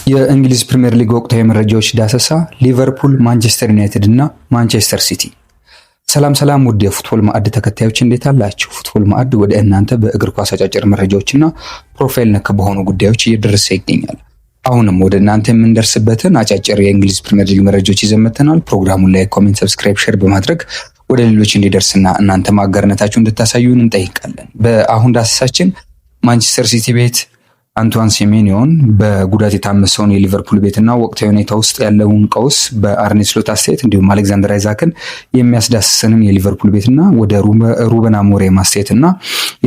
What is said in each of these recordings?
የእንግሊዝ ፕሪሚየር ሊግ ወቅታዊ መረጃዎች ዳሰሳ፣ ሊቨርፑል፣ ማንቸስተር ዩናይትድ እና ማንቸስተር ሲቲ። ሰላም ውድ የፉትቦል ማዕድ ተከታዮች እንዴት አላችሁ? ፉትቦል ማዕድ ወደ እናንተ በእግር ኳስ አጫጭር መረጃዎችና ፕሮፋይል ነክ በሆኑ ጉዳዮች እየደረሰ ይገኛል። አሁንም ወደ እናንተ የምንደርስበትን አጫጭር የእንግሊዝ ፕሪሚየር ሊግ መረጃዎች ይዘን መጥተናል። ፕሮግራሙን ላይ ኮሜንት፣ ሰብስክራይብ፣ ሼር በማድረግ ወደ ሌሎች እንዲደርስና እናንተ ማጋርነታችሁን እንድታሳዩን እንጠይቃለን። በአሁን ዳሰሳችን ማንቸስተር ሲቲ ቤት አንቷን ሴሜኒዮን በጉዳት የታመሰውን የሊቨርፑል ቤትና ወቅታዊ ሁኔታ ውስጥ ያለውን ቀውስ በአርኔ ስሎት አስተያየት እንዲሁም አሌክዛንደር አይዛክን የሚያስዳስሰንን የሊቨርፑል ቤትና ወደ ሩበን አሞሪም አስተያየትና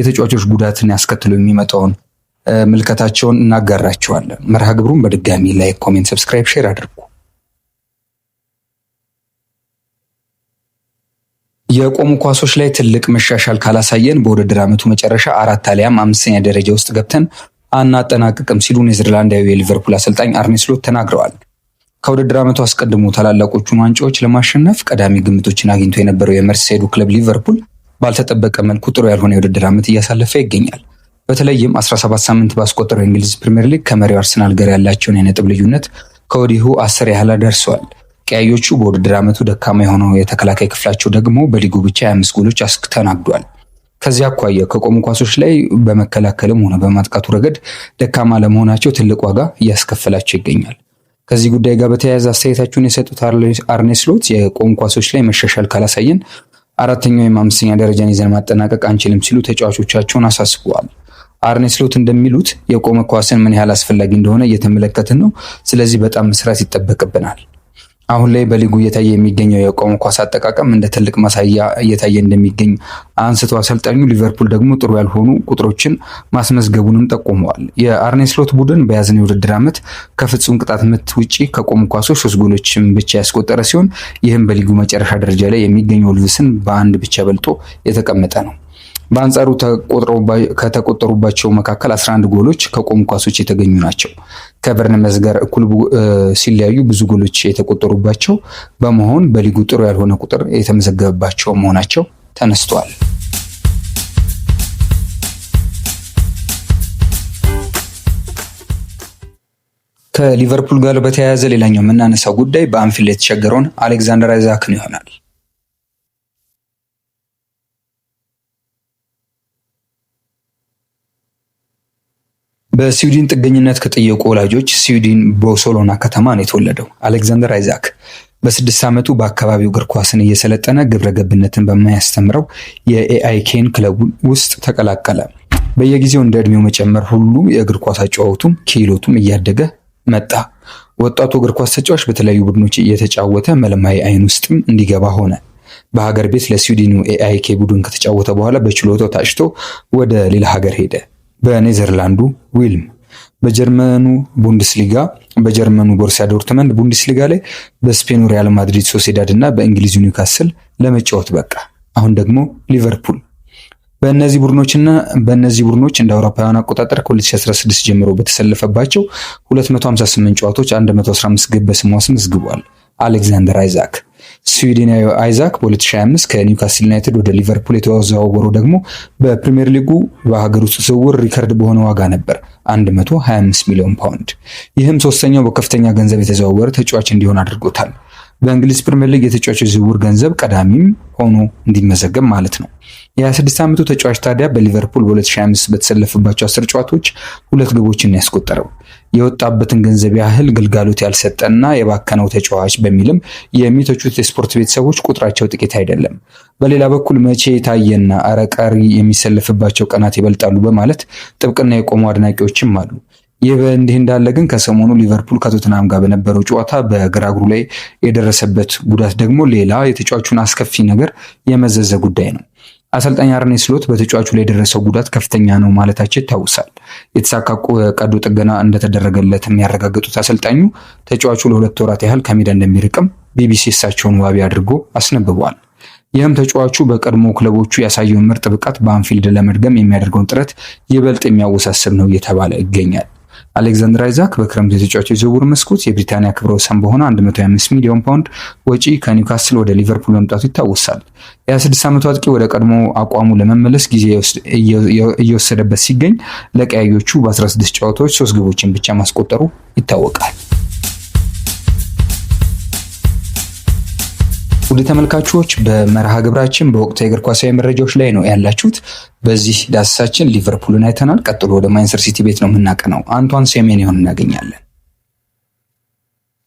የተጫዋቾች ጉዳትን ያስከትለው የሚመጣውን ምልከታቸውን እናጋራቸዋለን። መርሃ ግብሩን በድጋሚ ላይክ፣ ኮሜንት፣ ሰብስክራይብ፣ ሼር አድርጉ። የቆሙ ኳሶች ላይ ትልቅ መሻሻል ካላሳየን በውድድር ዓመቱ መጨረሻ 4 አሊያም 5ኛ ደረጃ ውስጥ ገብተን አናጠናቅቅም ሲሉ ኔዘርላንዳዊ የሊቨርፑል አሰልጣኝ አርኔ ስሎት ተናግረዋል። ከውድድር ዓመቱ አስቀድሞ ታላላቆቹን ዋንጫዎች ለማሸነፍ ቀዳሚ ግምቶችን አግኝቶ የነበረው የመርሲሳይዱ ክለብ ሊቨርፑል ባልተጠበቀ መልኩ ጥሩ ያልሆነ የውድድር ዓመት እያሳለፈ ይገኛል። በተለይም 17 ሳምንት ባስቆጠረው የእንግሊዝ ፕሪሚየር ሊግ ከመሪው አርሰናል ጋር ያላቸውን የነጥብ ልዩነት ከወዲሁ 10 ያህል ደርሰዋል። ቀያዮቹ በውድድር ዓመቱ ደካማ የሆነው የተከላካይ ክፍላቸው ደግሞ በሊጉ ብቻ 25 ጎሎች አስተናግዷል። ከዚያ አኳያ ከቆሙ ኳሶች ላይ በመከላከልም ሆነ በማጥቃቱ ረገድ ደካማ ለመሆናቸው ትልቅ ዋጋ እያስከፈላቸው ይገኛል። ከዚህ ጉዳይ ጋር በተያያዘ አስተያየታቸውን የሰጡት አርኔ ስሎት የቆሙ ኳሶች ላይ መሻሻል ካላሳየን 4ኛ ወይም 5ኛ ደረጃን ይዘን ማጠናቀቅ አንችልም ሲሉ ተጫዋቾቻቸውን አሳስበዋል። አርኔ ስሎት እንደሚሉት የቆመ ኳስን ምን ያህል አስፈላጊ እንደሆነ እየተመለከትን ነው። ስለዚህ በጣም መስራት ይጠበቅብናል። አሁን ላይ በሊጉ እየታየ የሚገኘው የቆመ ኳስ አጠቃቀም እንደ ትልቅ ማሳያ እየታየ እንደሚገኝ አንስቶ አሰልጣኙ ሊቨርፑል ደግሞ ጥሩ ያልሆኑ ቁጥሮችን ማስመዝገቡንም ጠቁመዋል። የአርኔ ስሎት ቡድን በያዝነው የውድድር ዓመት ከፍጹም ቅጣት ምት ውጪ ከቆሙ ኳሶች 3 ጎሎችን ብቻ ያስቆጠረ ሲሆን ይህም በሊጉ መጨረሻ ደረጃ ላይ የሚገኘው ወልቭስን በአንድ ብቻ በልጦ የተቀመጠ ነው። በአንጻሩ ከተቆጠሩባቸው መካከል 11 ጎሎች ከቆሙ ኳሶች የተገኙ ናቸው። ከበርንመዝ ጋር እኩል ሲለያዩ ብዙ ጎሎች የተቆጠሩባቸው በመሆን በሊጉ ጥሩ ያልሆነ ቁጥር የተመዘገበባቸው መሆናቸው ተነስተዋል። ከሊቨርፑል ጋር በተያያዘ ሌላኛው የምናነሳው ጉዳይ በአንፊልድ የተቸገረውን አሌክዛንደር አይዛክን ይሆናል። በስዊድን ጥገኝነት ከጠየቁ ወላጆች ስዊድን ቦርሴሎና ከተማ ነው የተወለደው። አሌክዛንደር አይዛክ በ6 ዓመቱ በአካባቢው እግር ኳስን እየሰለጠነ ግብረ ገብነትን በማያስተምረው የኤአይኬን ክለብ ውስጥ ተቀላቀለ። በየጊዜው እንደ እድሜው መጨመር ሁሉ የእግር ኳስ አጨዋወቱም ክህሎቱም እያደገ መጣ። ወጣቱ እግር ኳስ ተጫዋች በተለያዩ ቡድኖች እየተጫወተ መልማይ አይን ውስጥም እንዲገባ ሆነ። በሀገር ቤት ለስዊድኑ ኤአይኬ ቡድን ከተጫወተ በኋላ በችሎታው ታጭቶ ወደ ሌላ ሀገር ሄደ። በኔዘርላንዱ ዊልም፣ በጀርመኑ ቡንደስሊጋ፣ በጀርመኑ ቦሩሲያ ዶርትመንድ ቡንደስሊጋ ላይ፣ በስፔኑ ሪያል ማድሪድ ሶሴዳድ እና በእንግሊዙ ኒውካስል ለመጫወት በቃ። አሁን ደግሞ ሊቨርፑል። በእነዚህ ቡድኖች እንደ አውሮፓውያን አቆጣጠር ከ2016 ጀምሮ በተሰለፈባቸው 258 ጨዋታዎች 115 ግብ በስሙ አስመዝግቧል። አሌክዛንደር አይዛክ ስዊድናዊ አይዛክ በ2025 ከኒውካስል ዩናይትድ ወደ ሊቨርፑል የተዘዋወረው ደግሞ በፕሪሚየር ሊጉ በሀገር ውስጥ ዝውውር ሪከርድ በሆነ ዋጋ ነበር፣ 125 ሚሊዮን ፓውንድ። ይህም ሶስተኛው በከፍተኛ ገንዘብ የተዘዋወረ ተጫዋች እንዲሆን አድርጎታል። በእንግሊዝ ፕሪሚየር ሊግ የተጫዋቾች ዝውውር ገንዘብ ቀዳሚም ሆኖ እንዲመዘገብ ማለት ነው። የ26 ዓመቱ ተጫዋች ታዲያ በሊቨርፑል በ2025 በተሰለፈባቸው 10 ጨዋታዎች 2 ግቦችን ያስቆጠረው። የወጣበትን ገንዘብ ያህል ግልጋሎት ያልሰጠና የባከነው ተጫዋች በሚልም የሚተቹት የስፖርት ቤተሰቦች ቁጥራቸው ጥቂት አይደለም። በሌላ በኩል መቼ ታየና አረ ቀሪ የሚሰለፍባቸው ቀናት ይበልጣሉ በማለት ጥብቅና የቆሙ አድናቂዎችም አሉ። ይህ በእንዲህ እንዳለ ግን ከሰሞኑ ሊቨርፑል ከቶተንሃም ጋር በነበረው ጨዋታ በግራ እግሩ ላይ የደረሰበት ጉዳት ደግሞ ሌላ የተጫዋቹን አስከፊ ነገር የመዘዘ ጉዳይ ነው። አሰልጣኝ አርኔ ስሎት በተጫዋቹ ላይ የደረሰው ጉዳት ከፍተኛ ነው ማለታቸው ይታወሳል። የተሳካ ቀዶ ጥገና እንደተደረገለት የሚያረጋግጡት አሰልጣኙ ተጫዋቹ ለ2 ወራት ያህል ከሜዳ እንደሚርቅም ቢቢሲ እሳቸውን ዋቢ አድርጎ አስነብቧል። ይህም ተጫዋቹ በቀድሞ ክለቦቹ ያሳየውን ምርጥ ብቃት በአንፊልድ ለመድገም የሚያደርገውን ጥረት ይበልጥ የሚያወሳስብ ነው እየተባለ ይገኛል። አሌክዛንደር አይዛክ በክረምቱ የተጫዋቾች ዝውውር መስኮት የብሪታንያ ክብረ ወሰን በሆነ 125 ሚሊዮን ፓውንድ ወጪ ከኒውካስል ወደ ሊቨርፑል መምጣቱ ይታወሳል። የ26 ዓመቱ አጥቂ ወደ ቀድሞ አቋሙ ለመመለስ ጊዜ እየወሰደበት ሲገኝ ለቀያዮቹ በ16 ጨዋታዎች 3 ግቦችን ብቻ ማስቆጠሩ ይታወቃል። ውድ ተመልካቾች በመርሃ ግብራችን በወቅታዊ እግር ኳሳዊ መረጃዎች ላይ ነው ያላችሁት። በዚህ ዳሰሳችን ሊቨርፑልን አይተናል። ቀጥሎ ወደ ማንቸስተር ሲቲ ቤት ነው የምናቀነው። አንቷን ሴሜንዮን እናገኛለን።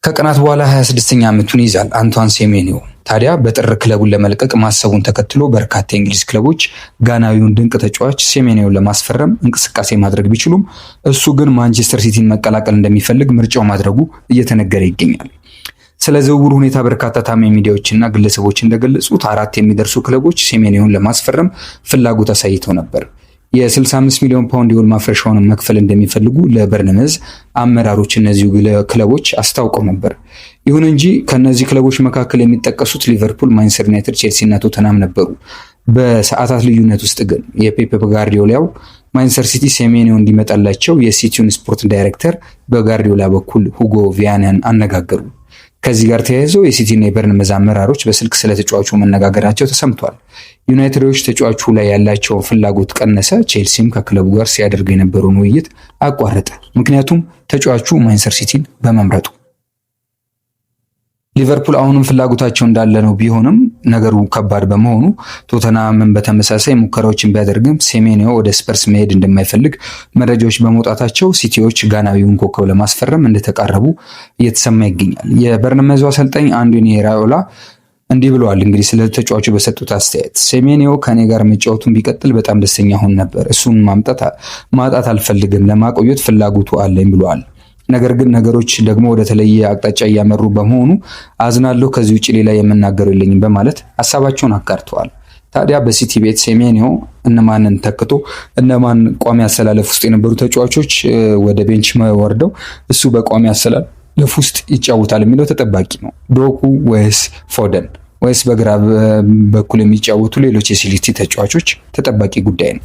ከቀናት በኋላ 26ኛ ዓመቱን ይዛል አንቷን ሴሜንዮ። ታዲያ በጥር ክለቡን ለመልቀቅ ማሰቡን ተከትሎ በርካታ የእንግሊዝ ክለቦች ጋናዊውን ድንቅ ተጫዋች ሴሜንዮን ለማስፈረም እንቅስቃሴ ማድረግ ቢችሉም እሱ ግን ማንቸስተር ሲቲን መቀላቀል እንደሚፈልግ ምርጫው ማድረጉ እየተነገረ ይገኛል። ስለ ዝውውሩ ሁኔታ በርካታ ታማኝ ሚዲያዎችና ግለሰቦች እንደገለጹት 4 የሚደርሱ ክለቦች ሴሜንዮን ለማስፈረም ፍላጎት አሳይተው ነበር። የ65 ሚሊዮን ፓውንድ የውል ማፍረሻውን መክፈል እንደሚፈልጉ ለበርንመዝ አመራሮች እነዚሁ ክለቦች አስታውቀው ነበር። ይሁን እንጂ ከነዚህ ክለቦች መካከል የሚጠቀሱት ሊቨርፑል፣ ማንቸስተር ዩናይትድ፣ ቼልሲ እና ቶተናም ነበሩ። በሰዓታት ልዩነት ውስጥ ግን የፔፕ ጋርዲዮላው ማንቸስተር ሲቲ ሴሜንዮ እንዲመጣላቸው የሲቲውን ስፖርት ዳይሬክተር በጋርዲዮላ በኩል ሁጎ ቪያንን አነጋገሩ። ከዚህ ጋር ተያይዞ የሲቲና የበርንመዝ አመራሮች በስልክ ስለ ተጫዋቹ መነጋገራቸው ተሰምቷል። ዩናይትዶች ተጫዋቹ ላይ ያላቸውን ፍላጎት ቀነሰ። ቼልሲም ከክለቡ ጋር ሲያደርግ የነበረውን ውይይት አቋረጠ። ምክንያቱም ተጫዋቹ ማንቸስተር ሲቲን በመምረጡ። ሊቨርፑል አሁንም ፍላጎታቸው እንዳለ ነው። ቢሆንም ነገሩ ከባድ በመሆኑ ቶተናምን በተመሳሳይ ሙከራዎችን ቢያደርግም ሴሜንዮ ወደ ስፐርስ መሄድ እንደማይፈልግ መረጃዎች በመውጣታቸው ሲቲዎች ጋናዊውን ኮከብ ለማስፈረም እንደተቃረቡ እየተሰማ ይገኛል። የበርንመዙ አሰልጣኝ አንዶኒ ራዮላ እንዲህ ብለዋል። እንግዲህ ስለ ተጫዋቹ በሰጡት አስተያየት ሴሜንዮ ከኔ ጋር መጫወቱን ቢቀጥል በጣም ደስተኛ ሆን ነበር። እሱን ማጣት አልፈልግም። ለማቆየት ፍላጎቱ አለኝ ብለዋል። ነገር ግን ነገሮች ደግሞ ወደ ተለየ አቅጣጫ እያመሩ በመሆኑ አዝናለሁ፣ ከዚህ ውጭ ሌላ የምናገረው የለኝም በማለት ሀሳባቸውን አጋርተዋል። ታዲያ በሲቲ ቤት ሴሜንዮ እነማንን ተክቶ እነማን ቋሚ አሰላለፍ ውስጥ የነበሩ ተጫዋቾች ወደ ቤንች ወርደው እሱ በቋሚ አሰላለፍ ውስጥ ይጫወታል የሚለው ተጠባቂ ነው። ዶኩ ወይስ ፎደን ወይስ በግራ በኩል የሚጫወቱ ሌሎች የሲቲ ተጫዋቾች ተጠባቂ ጉዳይ ነው።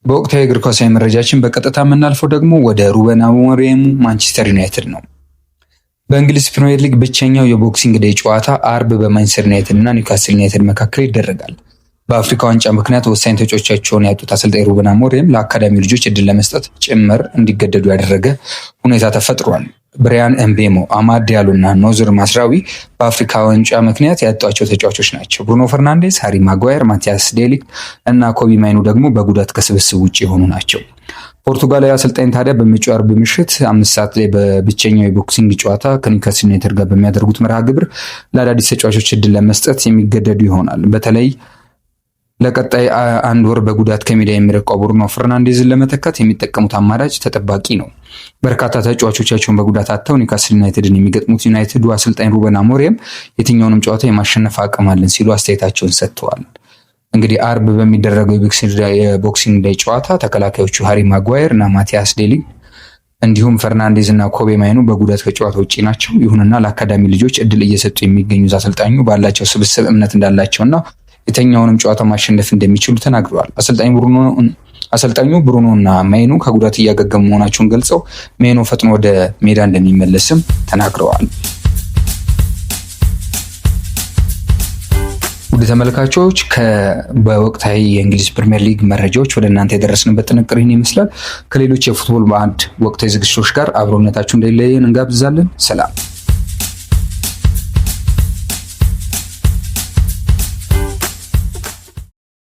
በወቅታዊ እግር ኳሳዊ መረጃችን በቀጥታ የምናልፈው ደግሞ ወደ ሩበን አሞሪም ማንቸስተር ዩናይትድ ነው። በእንግሊዝ ፕሪሚየር ሊግ ብቸኛው የቦክሲንግ ዴይ ጨዋታ አርብ በማንቸስተር ዩናይትድ እና ኒውካስል ዩናይትድ መካከል ይደረጋል። በአፍሪካ ዋንጫ ምክንያት ወሳኝ ተጫዋቾቻቸውን ያጡት አሰልጣኝ ሩበን አሞሪም ለአካዳሚ ልጆች እድል ለመስጠት ጭምር እንዲገደዱ ያደረገ ሁኔታ ተፈጥሯል። ብሪያን ኤምቤሞ፣ አማድ ዲያሎ እና ኖዝር ማስራዊ በአፍሪካ ዋንጫ ምክንያት ያጧቸው ተጫዋቾች ናቸው። ብሩኖ ፈርናንዴስ፣ ሃሪ ማጓየር፣ ማቲያስ ዴሊክ እና ኮቢ ማይኑ ደግሞ በጉዳት ከስብስብ ውጭ የሆኑ ናቸው። ፖርቱጋላዊ አሰልጣኝ ታዲያ በመጪው አርብ ምሽት 5 ሰዓት ላይ በብቸኛው የቦክሲንግ ጨዋታ ከኒውካስል ዩናይትድ ጋር በሚያደርጉት መርሃ ግብር ለአዳዲስ ተጫዋቾች እድል ለመስጠት የሚገደዱ ይሆናል። በተለይ ለቀጣይ 1 ወር በጉዳት ከሜዳ የሚርቀው ብሩኖ ፈርናንዴዝን ለመተካት የሚጠቀሙት አማራጭ ተጠባቂ ነው። በርካታ ተጫዋቾቻቸውን በጉዳት አጥተው ኒውካስል ዩናይትድን የሚገጥሙት ዩናይትዱ አሰልጣኝ ሩበን አሞሪም የትኛውንም ጨዋታ የማሸነፍ አቅም አለን ሲሉ አስተያየታቸውን ሰጥተዋል። እንግዲህ አርብ በሚደረገው የቦክሲንግ ዴይ ጨዋታ ተከላካዮቹ ሃሪ ማጓየር እና ማቲያስ ዴሊክ እንዲሁም ፈርናንዴዝ እና ኮቤ ማይኑ በጉዳት ከጨዋታ ውጪ ናቸው። ይሁንና ለአካዳሚ ልጆች እድል እየሰጡ የሚገኙት አሰልጣኙ ባላቸው ስብስብ እምነት እንዳላቸውና የትኛውንም ጨዋታ ማሸነፍ እንደሚችሉ ተናግረዋል። አሰልጣኙ ብሩኖ እና ማይኑ ከጉዳት እያገገሙ መሆናቸውን ገልጸው ማይኑ ፈጥኖ ወደ ሜዳ እንደሚመለስም ተናግረዋል። ውድ ተመልካቾች በወቅታዊ የእንግሊዝ ፕሪሚየር ሊግ መረጃዎች ወደ እናንተ የደረስንበት ጥንቅር ይህን ይመስላል። ከሌሎች የፉትቦል ባንድ ወቅታዊ ዝግጅቶች ጋር አብሮነታችሁ እንዳይለየን እንጋብዛለን። ሰላም።